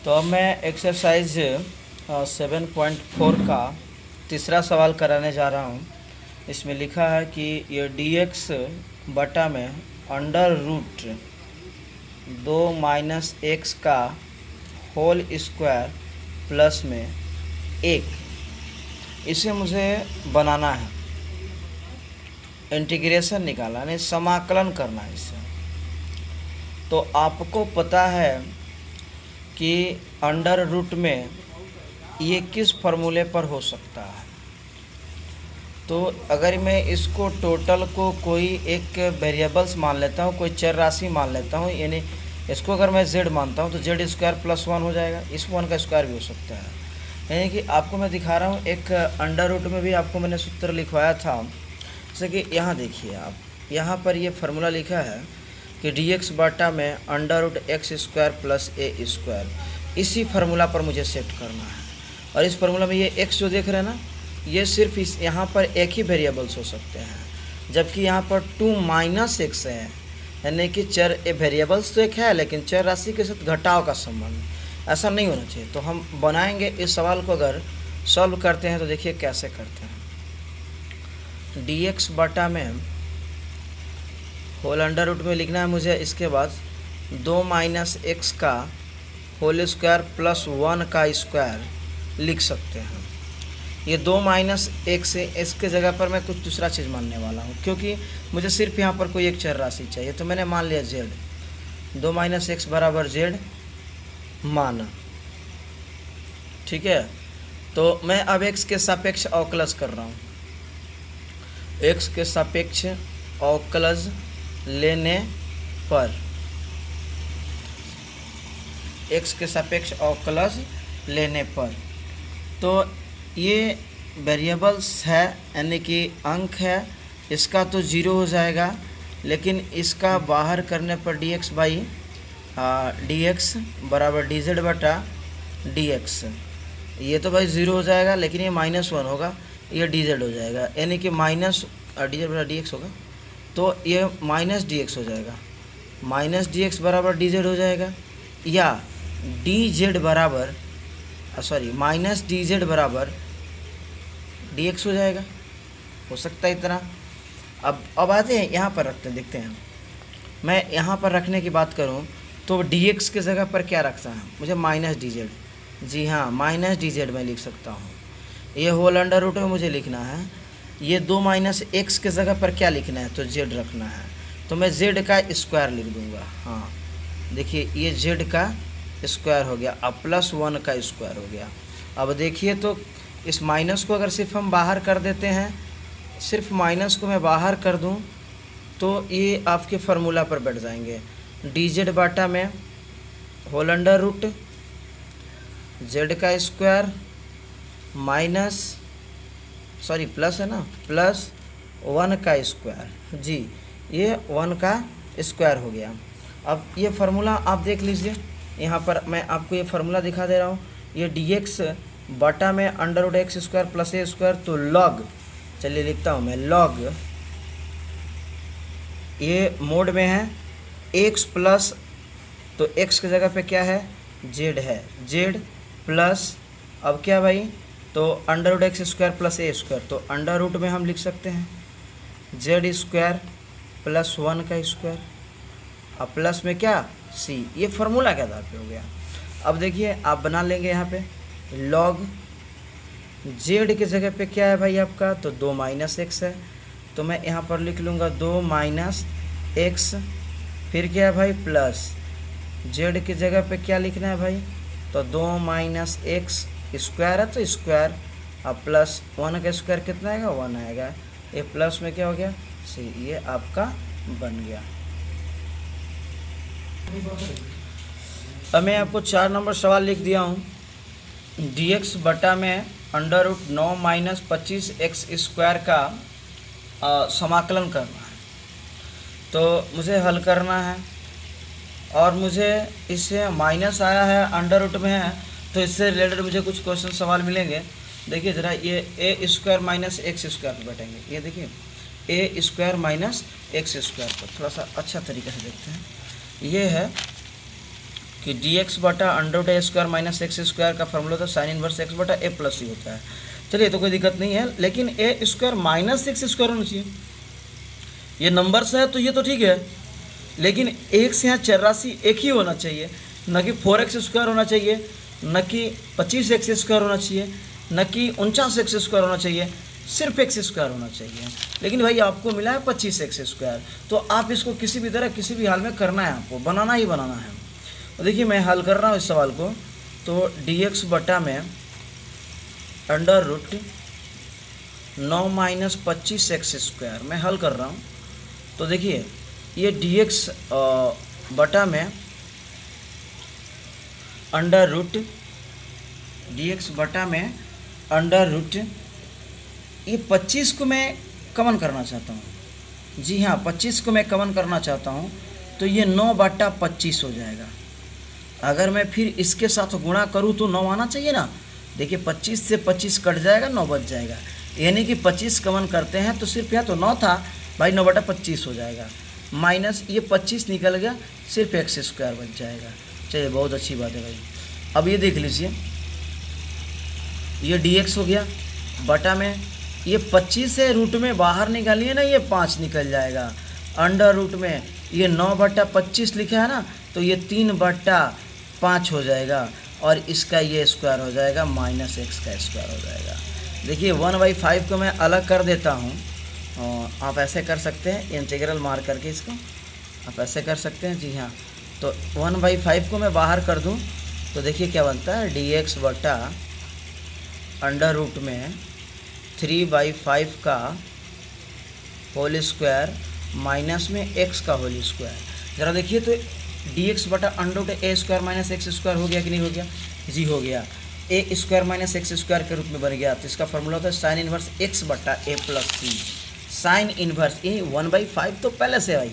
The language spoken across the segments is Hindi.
तो अब मैं एक्सरसाइज 7.4 का तीसरा सवाल कराने जा रहा हूँ। इसमें लिखा है कि ये dx बटा में अंडर रूट 2 माइनस एक्स का होल स्क्वायर प्लस में 1, इसे मुझे बनाना है, इंटीग्रेशन निकालना है, समाकलन करना है इसे। तो आपको पता है कि अंडर रूट में ये किस फॉर्मूले पर हो सकता है। तो अगर मैं इसको टोटल को कोई एक वेरिएबल्स मान लेता हूँ, कोई चर राशि मान लेता हूँ, यानी इसको अगर मैं z मानता हूँ तो z स्क्वायर प्लस 1 हो जाएगा। इस 1 का स्क्वायर भी हो सकता है। यानी कि आपको मैं दिखा रहा हूँ, एक अंडर रूट में भी आपको मैंने सूत्र लिखवाया था। जैसे कि यहाँ देखिए आप, यहाँ पर ये फार्मूला लिखा है कि dx बटा में under root x square plus a square, इसी फार्मूला पर मुझे सेट करना है। और इस फार्मूला में ये x जो देख रहे हैं ना, ये सिर्फ इस यहाँ पर एक ही वेरिएबल्स हो सकते हैं, जबकि यहाँ पर 2 माइनस एक्स है, यानी कि चर वेरिएबल्स तो एक है लेकिन चर राशि के साथ घटाव का संबंध, ऐसा नहीं होना चाहिए। तो हम बनाएंगे इस सवाल को, अगर सॉल्व करते हैं तो देखिए कैसे करते हैं। dx बटा में होल अंडर रूट में लिखना है मुझे, इसके बाद 2 माइनस एक्स का होल स्क्वायर प्लस 1 का स्क्वायर लिख सकते हैं। ये 2 माइनस एक्स है, इसके जगह पर मैं कुछ दूसरा चीज़ मानने वाला हूँ, क्योंकि मुझे सिर्फ यहाँ पर कोई एक चर राशि चाहिए। तो मैंने मान लिया z, 2 माइनस एक्स बराबर z माना, ठीक है। तो मैं अब x के सापेक्ष अवकलज कर रहा हूँ, x के सापेक्ष अवकलज लेने पर, x के सापेक्ष अवकलज लेने पर, तो ये वेरिएबल्स है यानी कि अंक है, इसका तो 0 हो जाएगा, लेकिन इसका बाहर करने पर dx बाई dx बराबर dz बटा dx, ये तो भाई 0 हो जाएगा, लेकिन ये -1 होगा, ये dz हो जाएगा, यानी कि माइनस dz बटा dx होगा, तो ये माइनस dx हो जाएगा, माइनस dx बराबर dz हो जाएगा, या dz बराबर माइनस dz बराबर dx हो जाएगा, हो सकता है इतना। अब आते हैं यहाँ पर रखते हैं, देखते हैं। मैं यहाँ पर रखने की बात करूँ तो dx के जगह पर क्या रखता है मुझे, माइनस dz, जी हाँ माइनस dz मैं लिख सकता हूँ। ये होल अंडर रूट में मुझे लिखना है, ये 2 माइनस एक्स के जगह पर क्या लिखना है, तो z रखना है, तो मैं z का स्क्वायर लिख दूँगा। हाँ देखिए, ये z का स्क्वायर हो गया, अब प्लस 1 का स्क्वायर हो गया। अब देखिए, तो इस माइनस को अगर सिर्फ हम बाहर कर देते हैं, सिर्फ माइनस को मैं बाहर कर दूं, तो ये आपके फार्मूला पर बैठ जाएंगे। dz बाटा में होल अंडर रूट z का स्क्वायर माइनस प्लस है ना, प्लस 1 का स्क्वायर, जी ये 1 का स्क्वायर हो गया। अब ये फार्मूला आप देख लीजिए, यहाँ पर मैं आपको ये फार्मूला दिखा दे रहा हूँ। ये dx बटा में under root x square plus a square, तो लॉग, चलिए लिखता हूँ मैं, लॉग, ये मोड में है x प्लस, तो x की जगह पे क्या है, z है, z प्लस, अब क्या भाई, तो under root x square plus a square, तो अंडर रूट में हम लिख सकते हैं z स्क्वायर प्लस 1 का स्क्वायर, अब प्लस में क्या c, ये फार्मूला के आधार पे हो गया। अब देखिए आप बना लेंगे यहाँ पे लॉग z की जगह पे क्या है भाई आपका, तो 2 माइनस एक्स है, तो मैं यहाँ पर लिख लूँगा 2 माइनस एक्स, फिर क्या है भाई प्लस, z की जगह पे क्या लिखना है भाई, तो 2 माइनस एक्स स्क्वायर है, तो स्क्वायर, अब प्लस 1 का स्क्वायर कितना आएगा, 1 आएगा, ये प्लस में क्या हो गया c, ये आपका बन गया। अब मैं आपको 4 नंबर सवाल लिख दिया हूँ। dx बटा में under root 9 minus 25 X square का समाकलन करना है, तो मुझे हल करना है, और मुझे इससे माइनस आया है, अंडर रूट में है, तो इससे रिलेटेड मुझे कुछ क्वेश्चन सवाल मिलेंगे। देखिए ज़रा, ये ए स्क्वायर माइनस एक्स स्क्वायर पर बैठेंगे, ये देखिए ए स्क्वायर माइनस एक्स स्क्वायर पर, थोड़ा सा अच्छा तरीके से देखते हैं। ये है कि dx बटा अंडर रूट ए स्क्वायर माइनस एक्स स्क्वायर का फॉर्मूला होता है साइन इनवर्स एक्स बटा ए प्लस सी होता है। चलिए तो कोई दिक्कत नहीं है, लेकिन ए स्क्वायर माइनस एक्स स्क्वायर होना चाहिए। ये नंबर्स है तो ये तो ठीक है, लेकिन एक से यहाँ चर राशि एक ही होना चाहिए, न कि 4x स्क्वायर होना चाहिए, न कि 25x स्क्वायर होना चाहिए, न कि 49x स्क्वायर होना चाहिए, सिर्फ x स्क्वायर होना चाहिए। लेकिन भाई आपको मिला है 25x स्क्वायर, तो आप इसको किसी भी तरह किसी भी हाल में करना है, आपको बनाना ही बनाना है। तो देखिए मैं हल कर रहा हूँ इस सवाल को, तो dx बटा में under root 9 minus 25x square मैं हल कर रहा हूँ। तो देखिए ये dx बटा में अंडर रूट dx बटा में अंडर रूट ये 25 को मैं कमन करना चाहता हूँ। जी हाँ, 25 को मैं कमन करना चाहता हूँ, तो ये 9 बटा 25 हो जाएगा। अगर मैं फिर इसके साथ गुणा करूँ तो 9 आना चाहिए ना। देखिए 25 से 25 कट जाएगा, 9 बच जाएगा, यानी कि 25 कमन करते हैं तो सिर्फ यहाँ तो 9 था भाई, 9 बटा 25 हो जाएगा, माइनस ये 25 निकल गया, सिर्फ एक्स स्क्वायर बच जाएगा। चलिए बहुत अच्छी बात है भाई। अब ये देख लीजिए, ये dx हो गया बटा में ये 25 से रूट में बाहर निकालिए ना, ये 5 निकल जाएगा। अंडर रूट में ये 9 बटा 25 लिखा है ना, तो ये 3 बटा 5 हो जाएगा, और इसका ये स्क्वायर हो जाएगा माइनस एक्स का स्क्वायर हो जाएगा। देखिए 1/5 को मैं अलग कर देता हूँ, आप ऐसे कर सकते हैं, इंटीग्रल मार करके इसको आप ऐसे कर सकते हैं। जी हाँ, तो 1/5 को मैं बाहर कर दूँ तो देखिए क्या बनता है, dx बटा अंडर रूट में 3/5 का होल स्क्वायर माइनस में x का होल स्क्वायर। ज़रा देखिए तो dx बटा अंडर रूट ए स्क्वायर माइनस एक्स स्क्वायर हो गया कि नहीं हो गया? जी हो गया। ए स्क्वायर माइनस एक्स स्क्वायर के रूप में बन गया, तो इसका फॉर्मूला होता है साइन इनवर्स x बटा ए प्लस सी। साइन इनवर्स ये 1/5 तो पहले से आई,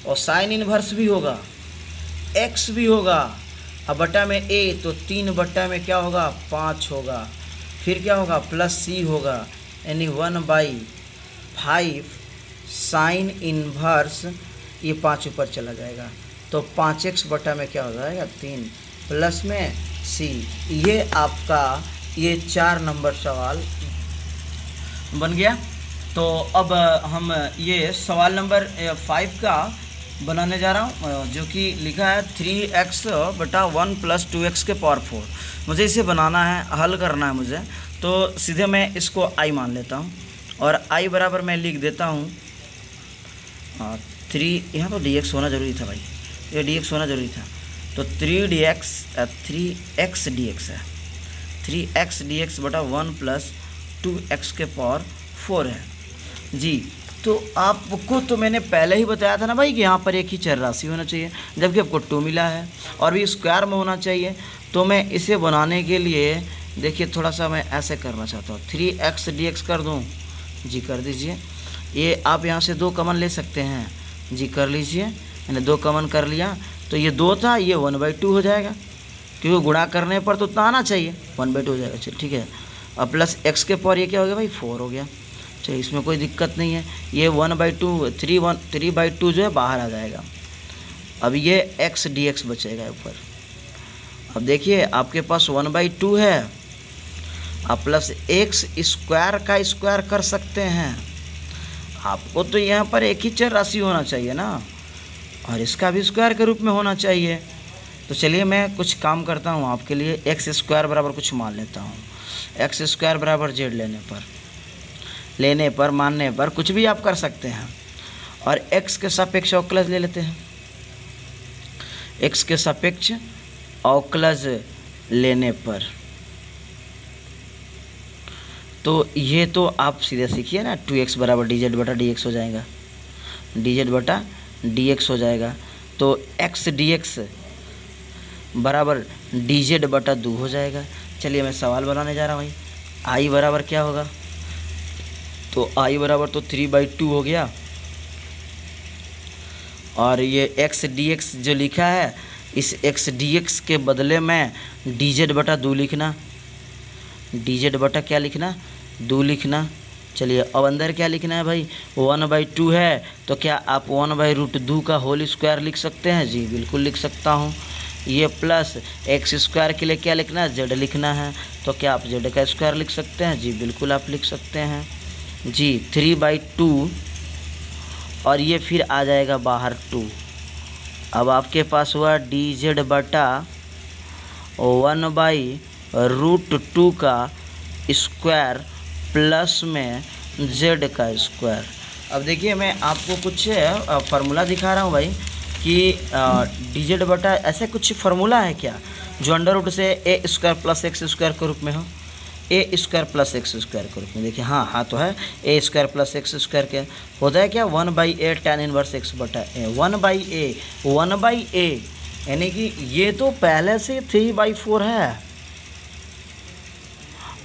और साइन इनवर्स भी होगा, x भी होगा, अब बटा में a तो 3 बटा में क्या होगा 5 होगा, फिर क्या होगा प्लस c होगा, यानी 1/5 साइन इनवर्स ये 5 ऊपर चला जाएगा, तो 5x बटा में क्या हो जाएगा 3 प्लस में c। ये आपका ये 4 नंबर सवाल बन गया। तो अब हम ये सवाल नंबर 5 का बनाने जा रहा हूँ, जो कि लिखा है 3x बटा 1 प्लस 2x के पावर 4। मुझे इसे बनाना है, हल करना है मुझे, तो सीधे मैं इसको i मान लेता हूँ, और i बराबर मैं लिख देता हूँ 3, यहाँ तो dx होना ज़रूरी था भाई, ये dx होना ज़रूरी था, तो 3x dx है, 3x dx बटा 1 प्लस 2x के पावर 4 है जी। तो आपको तो मैंने पहले ही बताया था ना भाई कि यहाँ पर एक ही चर राशि होना चाहिए, जबकि आपको 2 मिला है और भी स्क्वायर में होना चाहिए। तो मैं इसे बनाने के लिए देखिए थोड़ा सा मैं ऐसे करना चाहता हूँ, 3x dx कर दूँ जी, कर दीजिए। ये आप यहाँ से 2 कमन ले सकते हैं जी, कर लीजिए, मैंने 2 कमन कर लिया, तो ये 2 था, ये 1/2 हो जाएगा, क्योंकि गुणा करने पर तो उतना आना चाहिए, 1/2 हो जाएगा। चलिए ठीक है, अब प्लस x के पावर ये क्या हो गया भाई 4 हो गया। चलिए इसमें कोई दिक्कत नहीं है, ये 1/2 3/2 जो है बाहर आ जाएगा। अब ये x dx बचेगा ऊपर। अब देखिए आपके पास 1/2 है, आप प्लस x स्क्वायर का स्क्वायर कर सकते हैं। आपको तो यहाँ पर एक ही चर राशि होना चाहिए ना, और इसका भी स्क्वायर के रूप में होना चाहिए। तो चलिए मैं कुछ काम करता हूँ आपके लिए, एक्स स्क्वायर बराबर कुछ मान लेता हूँ, एक्स स्क्वायर बराबर जेड लेने पर मानने पर कुछ भी आप कर सकते हैं, और एक्स के सापेक्ष अवकलज ले लेते हैं। एक्स के सापेक्ष अवकलज लेने पर तो ये तो आप सीधे सीखिए ना, 2x बराबर dz बटा dx हो जाएगा, dz बटा dx हो जाएगा। तो x dx बराबर dz बटा 2 हो जाएगा। चलिए मैं सवाल बनाने जा रहा हूँ भाई, i बराबर क्या होगा, तो i बराबर तो 3/2 हो गया, और ये x dx जो लिखा है, इस x dx के बदले में dz बटा 2 लिखना, dz बटा क्या लिखना 2 लिखना। चलिए अब अंदर क्या लिखना है भाई, 1/2 है, तो क्या आप 1/√2 का होल स्क्वायर लिख सकते हैं? जी बिल्कुल लिख सकता हूँ। ये प्लस एक्स स्क्वायर के लिए क्या लिखना है, जेड लिखना है। तो क्या आप जेड का स्क्वायर लिख सकते हैं? जी बिल्कुल आप लिख सकते हैं जी। 3/2 और ये फिर आ जाएगा बाहर 2। अब आपके पास हुआ dz बटा 1/√2 का स्क्वायर प्लस में z का स्क्वायर। अब देखिए मैं आपको कुछ फार्मूला दिखा रहा हूँ भाई कि dz बटा ऐसे कुछ फार्मूला है क्या जो अंडर रूट से ए स्क्वायर प्लस एक्स स्क्वायर के रूप में हो, ए स्क्वायर प्लस एक्स स्क्वायर के रूप में। देखिए हाँ तो है, ए स्क्वायर प्लस एक्स स्क्वायर के होता है क्या, 1/a tan इनवर्स एक्स बटा ए। 1/a यानी कि ये तो पहले से 3/4 है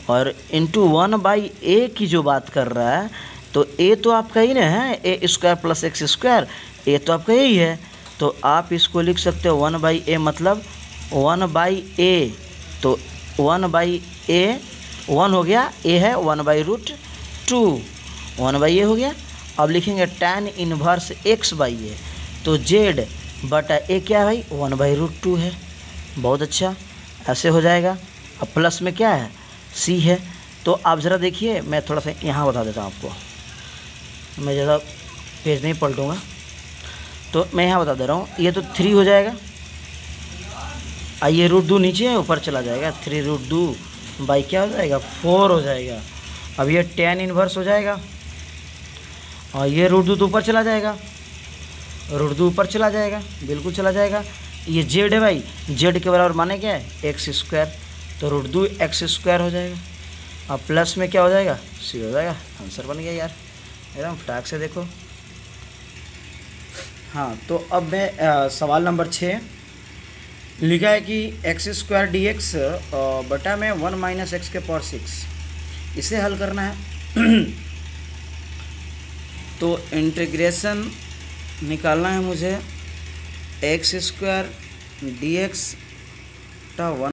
और इंटू 1/a की जो बात कर रहा है, तो ए तो आपका ही ना है, ए स्क्वायर प्लस एक्स स्क्वायर, ए तो आपका यही है। तो आप इसको लिख सकते हो 1/a मतलब 1/a। तो 1/a 1 हो गया, a है 1/√2, 1/a हो गया। अब लिखेंगे tan इनवर्स x/a, तो z बटा a क्या है भाई, 1/√2 है। बहुत अच्छा, ऐसे हो जाएगा। अब प्लस में क्या है, c है। तो आप ज़रा देखिए, मैं थोड़ा सा यहाँ बता देता हूँ आपको, मैं ज़्यादा पेज नहीं पलटूँगा, तो मैं यहाँ बता दे रहा हूँ। ये तो 3 हो जाएगा, आइए √2 नीचे है, ऊपर चला जाएगा, 3√2 बाई क्या हो जाएगा, 4 हो जाएगा। अब ये tan इनवर्स हो जाएगा और ये √2 तो ऊपर चला जाएगा, √2 ऊपर चला जाएगा, बिल्कुल चला जाएगा। ये z है भाई, z के बराबर माने क्या है, एक्स स्क्वायर, तो √2 एक्स स्क्वायर हो जाएगा। अब प्लस में क्या हो जाएगा, c हो जाएगा। आंसर बन गया यार, एकदम फटाक से देखो। हाँ तो अब मैं सवाल नंबर 6 लिखा है कि x² dx बटा में 1 - x⁻6, इसे हल करना है। तो इंटीग्रेशन निकालना है मुझे x² dx बटा 1